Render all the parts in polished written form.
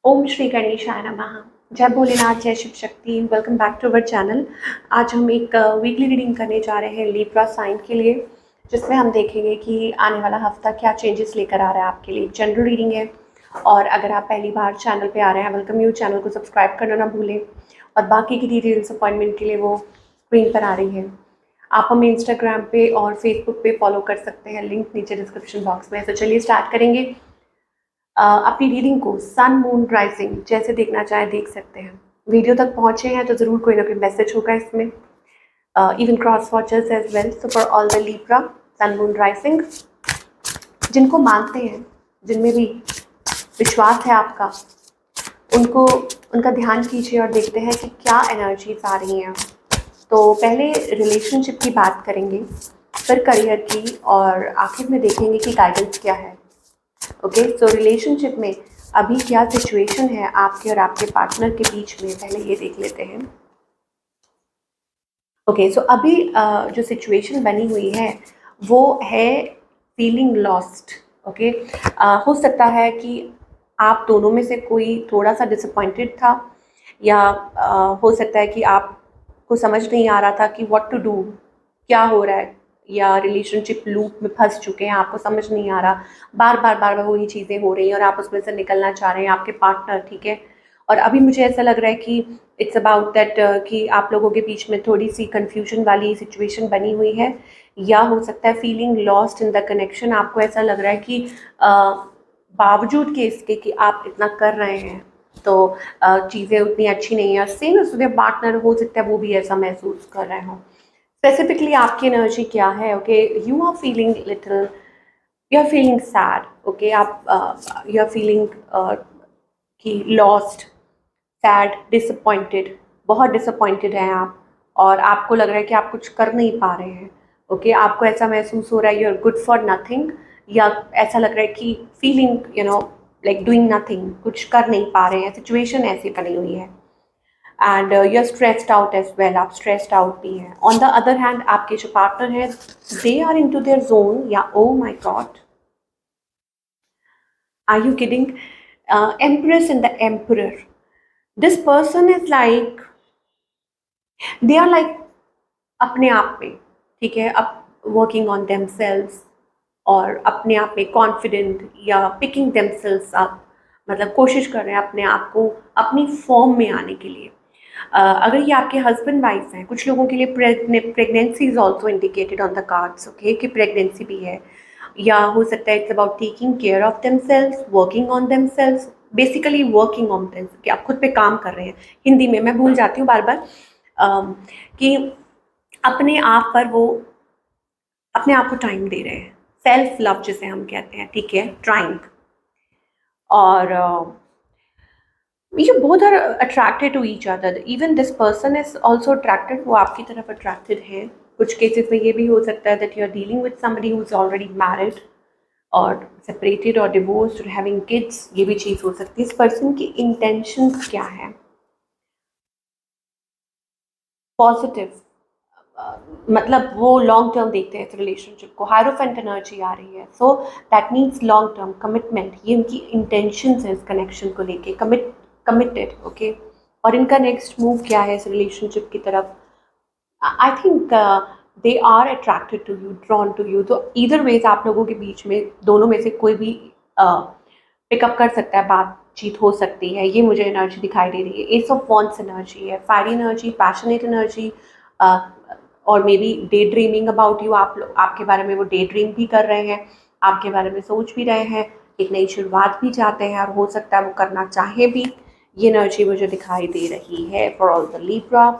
ओम श्री गणेशाय नमः। जय भोलेनाथ, जय Shiv Shakti. Welcome back to our channel. आज हम एक वीकली रीडिंग करने जा रहे हैं लिब्रा साइन के लिए, जिसमें हम देखेंगे कि आने वाला हफ्ता क्या चेंजेस लेकर आ रहा है आपके लिए। जनरल रीडिंग है और अगर आप पहली बार चैनल पे आ रहे हैं, वेलकम यू। चैनल को सब्सक्राइब करना ना भूलें और बाकी की डिटेल्स अपॉइंटमेंट के लिए वो स्क्रीन पर आ रही है। आप हमें इंस्टाग्राम पे और फेसबुक पे फॉलो कर सकते हैं, लिंक नीचे डिस्क्रिप्शन बॉक्स में। तो चलिए स्टार्ट करेंगे। अपनी रीडिंग को सन मून राइजिंग जैसे देखना चाहे देख सकते हैं। वीडियो तक पहुंचे हैं तो ज़रूर कोई ना कोई मैसेज होगा इसमें। Even cross watchers as well. So for all the Libra sun moon rising, जिनको मानते हैं, जिनमें भी विश्वास है आपका, उनको उनका ध्यान कीजिए और देखते हैं कि क्या एनर्जीज आ रही हैं। तो पहले रिलेशनशिप की बात करेंगे, फिर करियर की, और आखिर में देखेंगे कि गाइडेंस क्या है। ओके, सो रिलेशनशिप में अभी क्या सिचुएशन है आपके और आपके पार्टनर के बीच में, पहले ये देख लेते हैं। ओके, सो अभी जो सिचुएशन बनी हुई है वो है फीलिंग लॉस्ट। ओके, हो सकता है कि आप दोनों में से कोई थोड़ा सा डिसअपॉइंटेड था, या हो सकता है कि आपको समझ नहीं आ रहा था कि व्हाट टू डू, क्या हो रहा है, या रिलेशनशिप लूप में फंस चुके हैं, आपको समझ नहीं आ रहा, बार बार वही चीज़ें हो रही हैं और आप उसमें से निकलना चाह रहे हैं, आपके पार्टनर। ठीक है, और अभी मुझे ऐसा लग रहा है कि इट्स अबाउट दैट कि आप लोगों के बीच में थोड़ी सी कन्फ्यूजन वाली सिचुएशन बनी हुई है, या हो सकता है feeling lost in the connection. आपको ऐसा लग रहा है कि बावजूद के इसके कि आप इतना कर रहे हैं तो चीज़ें उतनी अच्छी नहीं है। सेम उसके पार्टनर हो सकता है वो भी ऐसा महसूस कर रहे हो। स्पेसिफिकली आपकी एनर्जी क्या है? Okay, you are feeling little, you are feeling sad. Okay, आप यू आर फीलिंग कि लॉस्ट, सैड, डिसअपॉइंटेड, बहुत डिसअपॉइंटेड हैं आप, और आपको लग रहा है कि आप कुछ कर नहीं पा रहे हैं। ओके, आपको ऐसा महसूस हो रहा है you are good for nothing, या ऐसा लग रहा है कि फीलिंग लाइक डूइंग नथिंग, कुछ कर नहीं पा रहे हैं। सिचुएशन ऐसी बनी हुई है and you are stressed out as well, आप स्ट्रेस्ड आउट भी हैं। ऑन द अदर हैंड आपके जो पार्टनर है, they are into their zone, या oh my god, are you kidding? Empress and the emperor, this person is like, they are like अपने आप में, ठीक है, अब वर्किंग ऑन देमसेल्व्स, और अपने आप में कॉन्फिडेंट, या पिकिंग देमसेल्व्स अप, मतलब कोशिश कर रहे हैं अपने आप को अपनी फॉर्म में आने के लिए। अगर ये आपके हस्बैंड वाइफ हैं, कुछ लोगों के लिए pregnancy is also indicated on the cards. Okay, कि प्रेगनेंसी भी है, या हो सकता है it's about taking care of themselves, working on themselves, basically working on themselves, कि आप खुद पे काम कर रहे हैं। हिंदी में मैं भूल जाती हूँ बार बार कि अपने आप पर वो अपने आप को टाइम दे रहे हैं, सेल्फ लव जिसे हम कहते हैं। ठीक है, ट्राइंग, और ये both are attracted to each other. Even this person is also attracted, वो आपकी तरफ अट्रैक्टेड है। कुछ केसेस में ये भी हो सकता है that you are dealing with somebody who is already married और सेपरेटेड और डिवोर्स्ड और हैविंग किड्स, ये भी चीज़ हो सकती है। इस पर्सन की इंटेंशंस क्या है? पॉजिटिव, मतलब वो लॉन्ग टर्म देखते हैं इस रिलेशनशिप को। हायरोफेंट एनर्जी आ रही है, so that means long term commitment. ये उनकी इंटेंशंस है इस कनेक्शन को लेके, कमिटेड। ओके, और इनका नेक्स्ट मूव क्या है इस रिलेशनशिप की तरफ? I think they are attracted to you, drawn to you. तो ईदर वेज आप लोगों के बीच में, दोनों में से कोई भी पिकअप कर सकता है, बातचीत हो सकती है। ये मुझे एनर्जी दिखाई दे रही है। एस ऑफ वॉन्ड्स एनर्जी है, फायरी एनर्जी, पैशनेट एनर्जी, और may be day dreaming about you. आप लोग आपके बारे में वो डे ड्रीम भी कर रहे हैं, आपके बारे में सोच भी रहे हैं, एक नई शुरुआत भी चाहते हैं, और हो सकता है वो करना चाहे भी। ये एनर्जी मुझे दिखाई दे रही है for all the Libra.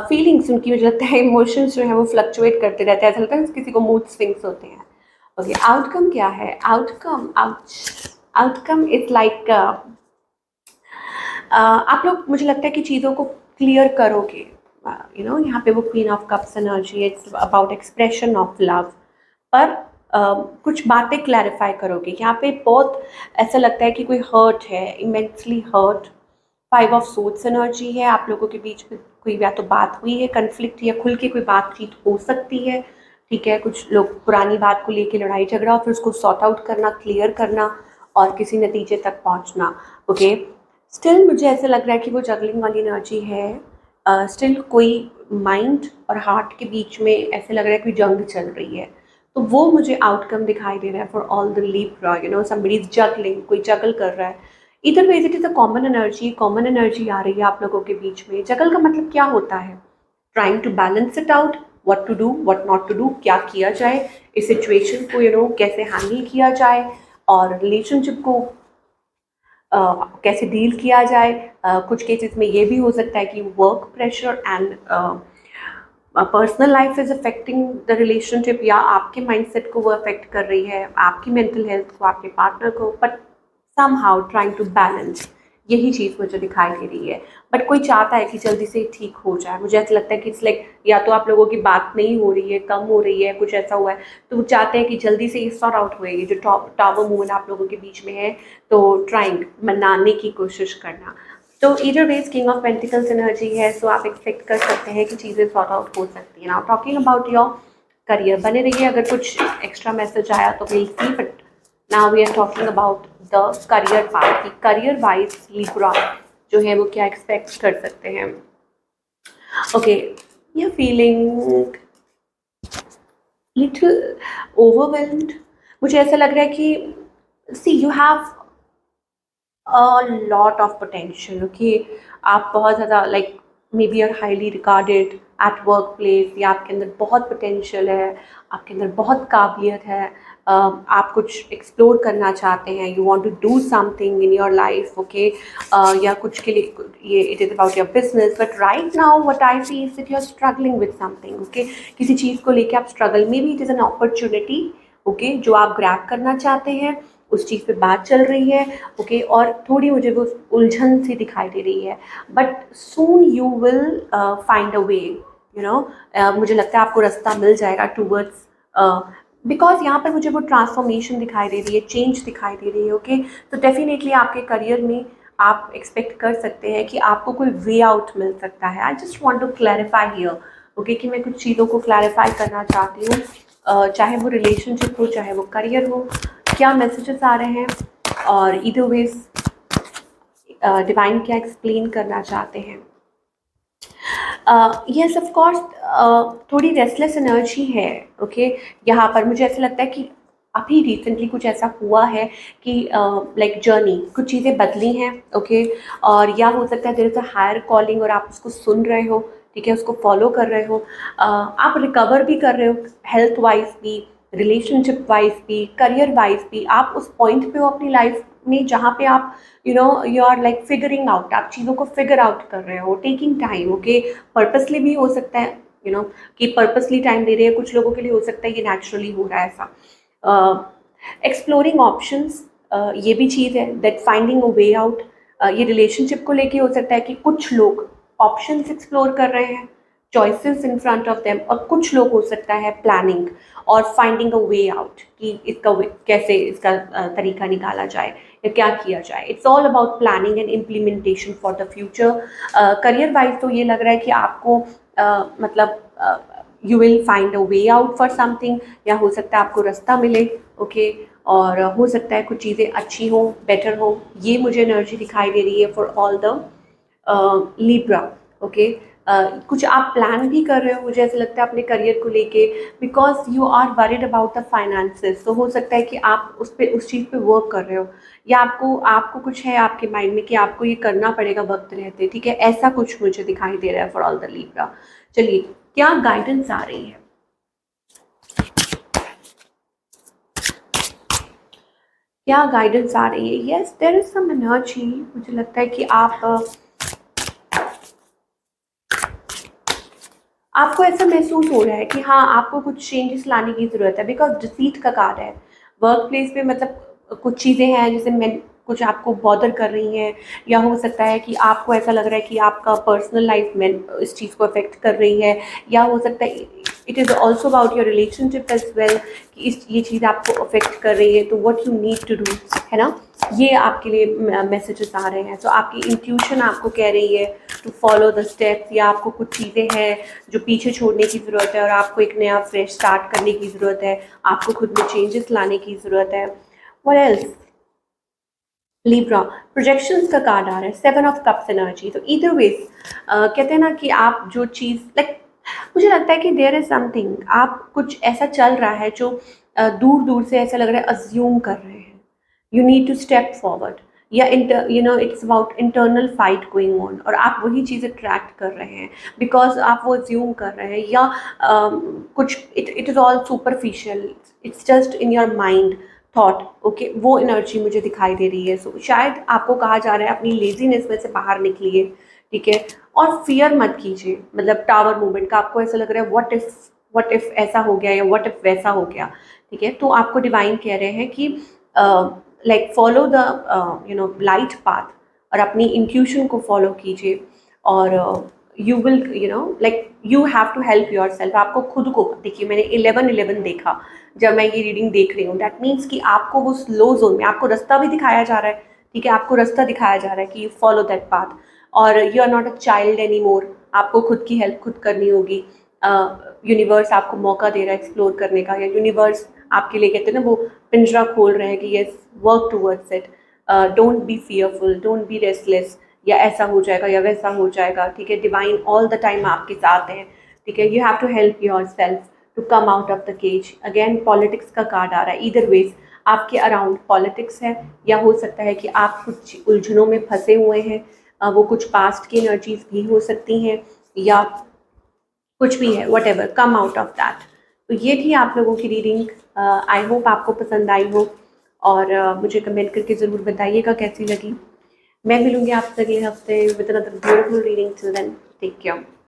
Feelings उनकी, मुझे लगता है इमोशंस जो है वो फ्लक्चुएट करते रहते हैं, ऐसा लगता है किसी को मूड स्विंग्स होते हैं। ओके, आउटकम क्या है? आउटकम इज लाइक, आप लोग, मुझे लगता है कि चीज़ों को क्लियर करोगे। यहाँ पे वो queen of cups energy, it's about expression of love, पर कुछ बातें क्लैरिफाई करोगे। यहाँ पे बहुत ऐसा लगता है कि कोई हर्ट है, immensely hurt. Five of swords energy है, आप लोगों के बीच में कोई या तो बात हुई है, कन्फ्लिक्ट, या खुल के कोई बातचीत हो सकती है। ठीक है, कुछ लोग पुरानी बात को लेके लड़ाई झगड़ा, फिर उसको सॉर्ट आउट करना, क्लियर करना, और किसी नतीजे तक पहुंचना। ओके, स्टिल मुझे ऐसा लग रहा है कि वो जगलिंग वाली एनर्जी है। स्टिल कोई माइंड और हार्ट के बीच में ऐसे लग रहा है कोई जंग चल रही है। तो वो मुझे आउटकम दिखाई दे रहा है for all the Libra, you know somebody is juggling, कोई जगल कर रहा है। इधर ways it is a common energy आ रही है आप लोगों के बीच में। जगल का मतलब क्या होता है? Trying to balance it out, what to do what not to do, क्या किया जाए, इस सिचुएशन को कैसे हैंडल किया जाए, और रिलेशनशिप को कैसे डील किया जाए। कुछ केसेस में ये भी हो सकता है कि work pressure and personal life is affecting the relationship, या आपके माइंडसेट को वो अफेक्ट कर रही है, आपकी मेंटल हेल्थ को, आपके पार्टनर को, but somehow trying to balance, यही चीज़ मुझे दिखाई दे रही है। बट कोई चाहता है कि जल्दी से ठीक हो जाए। मुझे ऐसा लगता है कि इट्स लाइक या तो आप लोगों की बात नहीं हो रही है, कम हो रही है, कुछ ऐसा हुआ है, तो वो चाहते हैं कि जल्दी से ये सॉर्ट आउट हुए, ये जो टावर मूवमेंट आप लोगों के बीच में है, तो ट्राइंग मनाने की कोशिश करना। तो either ways king of pentacles energy है, सो आप एक्सपेक्ट कर सकते हैं कि चीज़ें सॉर्ट आउट हो सकती हैं। Now talking about your career, बने रहिए, अगर कुछ एक्स्ट्रा मैसेज आया तो will see, but now we are talking about the career part की करियर वाइज लिब्रा जो है वो क्या एक्सपेक्ट कर सकते हैं। ओके, ये फीलिंग लिटिल ओवरवेल्म्ड, मुझे ऐसा लग रहा है कि see you have a lot of potential. Okay, आप बहुत ज़्यादा like maybe are highly regarded at work place, या आपके अंदर बहुत पोटेंशियल है, आपके अंदर बहुत काबिलियत है, आप कुछ एक्सप्लोर करना चाहते हैं, you want to do something in your life. Okay, या कुछ के लिए ये it is about your business, but right now what I see is that you are struggling with something. Okay, किसी चीज़ को लेके आप struggle, maybe it is an opportunity, okay, जो आप ग्रैब करना चाहते हैं, उस चीज़ पे बात चल रही है। ओके, और थोड़ी मुझे वो उलझन सी दिखाई दे रही है, but soon you will find a way, you know, मुझे लगता है आपको रास्ता मिल जाएगा टूवर्ड्स, बिकॉज यहाँ पर मुझे वो ट्रांसफॉर्मेशन दिखाई दे रही है, चेंज दिखाई दे रही है। ओके, तो डेफिनेटली आपके करियर में आप एक्सपेक्ट कर सकते हैं कि आपको कोई वे आउट मिल सकता है। I just want to clarify here, okay, कि मैं कुछ चीज़ों को क्लैरिफाई करना चाहती हूँ, चाहे वो रिलेशनशिप हो, चाहे वो करियर हो, क्या मैसेजेस आ रहे हैं, और इधर वेज डिवाइन क्या एक्सप्लेन करना चाहते हैं। यस ऑफ कोर्स, थोड़ी रेस्टलेस एनर्जी है। ओके, यहाँ पर मुझे ऐसा लगता है कि अभी रिसेंटली कुछ ऐसा हुआ है कि लाइक जर्नी, कुछ चीज़ें बदली हैं। ओके, और या हो सकता है there is a higher calling और आप उसको सुन रहे हो, ठीक है, उसको फॉलो कर रहे हो, आप रिकवर भी कर रहे हो, हेल्थ वाइज भी, रिलेशनशिप वाइज भी, करियर वाइज भी। आप उस पॉइंट पे हो अपनी लाइफ में जहाँ पे आप you are like figuring out, आप चीज़ों को फिगर आउट कर रहे हो, टेकिंग टाइम। ओके, पर्पसली भी हो सकता है, कि पर्पसली टाइम दे रहे हैं, कुछ लोगों के लिए हो सकता है ये नेचुरली हो रहा है ऐसा। एक्सप्लोरिंग ऑप्शंस, ये भी चीज़ है, that finding a way out. ये रिलेशनशिप को लेके हो सकता है कि कुछ लोग ऑप्शंस एक्सप्लोर कर रहे हैं, choices in front of them, और कुछ लोग हो सकता है प्लानिंग और फाइंडिंग अ वे आउट, कि इसका कैसे इसका तरीका निकाला जाए या क्या किया जाए। It's all about planning and implementation for the future. Career wise तो ये लग रहा है कि आपको मतलब you will find a way out for something, या हो सकता है आपको रास्ता मिले। ओके, और हो सकता है कुछ चीज़ें अच्छी हो, बेटर हो, ये मुझे एनर्जी दिखाई दे रही है for all the Libra. Okay, कुछ आप प्लान भी कर रहे हो, मुझे ऐसा लगता है अपने करियर को लेके, because you are worried about the finances. तो हो सकता है कि आप उस चीज़ पे वर्क कर रहे हो, या आपको आपको कुछ है आपके माइंड में कि आपको ये करना पड़ेगा वक्त रहते, ठीक है, ऐसा कुछ मुझे दिखाई दे रहा है फॉर ऑल द लिब्रा। चलिए, क्या गाइडेंस आ रही है? क्या गाइडेंस आ रही है? Yes, there is some energy, मुझे लगता है कि आपको ऐसा महसूस हो रहा है कि हाँ, आपको कुछ चेंजेस लाने की ज़रूरत है, बिकॉज डिसीट का कार्ड है वर्क प्लेस पे। मतलब कुछ चीज़ें हैं जैसे मैं कुछ आपको बॉदर कर रही हैं, या हो सकता है कि आपको ऐसा लग रहा है कि आपका पर्सनल लाइफ में इस चीज़ को अफेक्ट कर रही है, या हो सकता है it is also about your relationship as well, कि ये चीज़ आपको अफेक्ट कर रही है, तो what you need to do, है ना, ये आपके लिए मैसेजेस आ रहे हैं। तो आपकी इंट्यूशन आपको कह रही है टू फॉलो द स्टेप्स, या आपको कुछ चीज़ें हैं जो पीछे छोड़ने की ज़रूरत है, और आपको एक नया फ्रेश स्टार्ट करने की ज़रूरत है, आपको खुद में चेंजेस लाने की ज़रूरत है। What else? लिब्रा, प्रोजेक्शंस का कार्ड आ रहा है, 7 ऑफ कप्स एनर्जी। तो ईदर वेज कहते हैं ना कि आप जो चीज़ लाइक, मुझे लगता है कि देयर इज़ समथिंग, आप कुछ ऐसा चल रहा है जो दूर दूर से ऐसा लग रहा है अज्यूम कर रहे हैं, you need to step forward, या it's about internal fight going on, और आप वही चीज़ अट्रैक्ट कर रहे हैं बिकॉज आप वो अज्यूम कर रहे हैं, या कुछ it is all superficial, it's just in your mind thought. Okay, वो एनर्जी मुझे दिखाई दे रही है। सो शायद आपको कहा जा रहा है अपनी लेजीनेस में से बाहर निकलिए, ठीक है, और फियर मत कीजिए। मतलब टावर मूवमेंट का आपको ऐसा लग रहा है व्हाट इफ ऐसा हो गया या व्हाट इफ वैसा हो गया, ठीक है, तो आपको डिवाइन कह रहे हैं कि like follow the light path, और अपनी इंट्यूशन को फॉलो कीजिए, और you will like you have to help yourself. आपको खुद को देखिए, मैंने 11-11 देखा जब मैं ये रीडिंग देख रही हूँ, दैट मीन्स कि आपको वो स्लो जोन में आपको रास्ता भी दिखाया जा रहा है, ठीक है, आपको रास्ता दिखाया जा रहा है कि यू फॉलो दैट पाथ, और you are not a child any more. आपको खुद की हेल्प खुद करनी होगी। यूनिवर्स आपको मौका दे रहा है एक्सप्लोर करने का, या यूनिवर्स आपके लिए कहते हैं ना वो पिंजरा खोल रहे हैं कि yes, work towards it, don't be fearful, don't be restless, या ऐसा हो जाएगा या वैसा हो जाएगा, ठीक है, डिवाइन ऑल द टाइम आपके साथ हैं, ठीक है, you have to help yourself to come out of the cage. Again politics का कार्ड आ रहा है, ईदर वेज आपके अराउंड पॉलिटिक्स है, या हो सकता है कि आप कुछ उलझनों में फंसे हुए हैं, वो कुछ पास्ट की एनर्जीज भी हो सकती हैं, या कुछ भी है, what ever, come out of that. तो ये थी आप लोगों की रीडिंग। आई होप आपको पसंद आई हो, और मुझे कमेंट करके ज़रूर बताइएगा कैसी लगी। मैं मिलूंगी आपसे अगले हफ्ते with another beautiful reading. Till then, take care.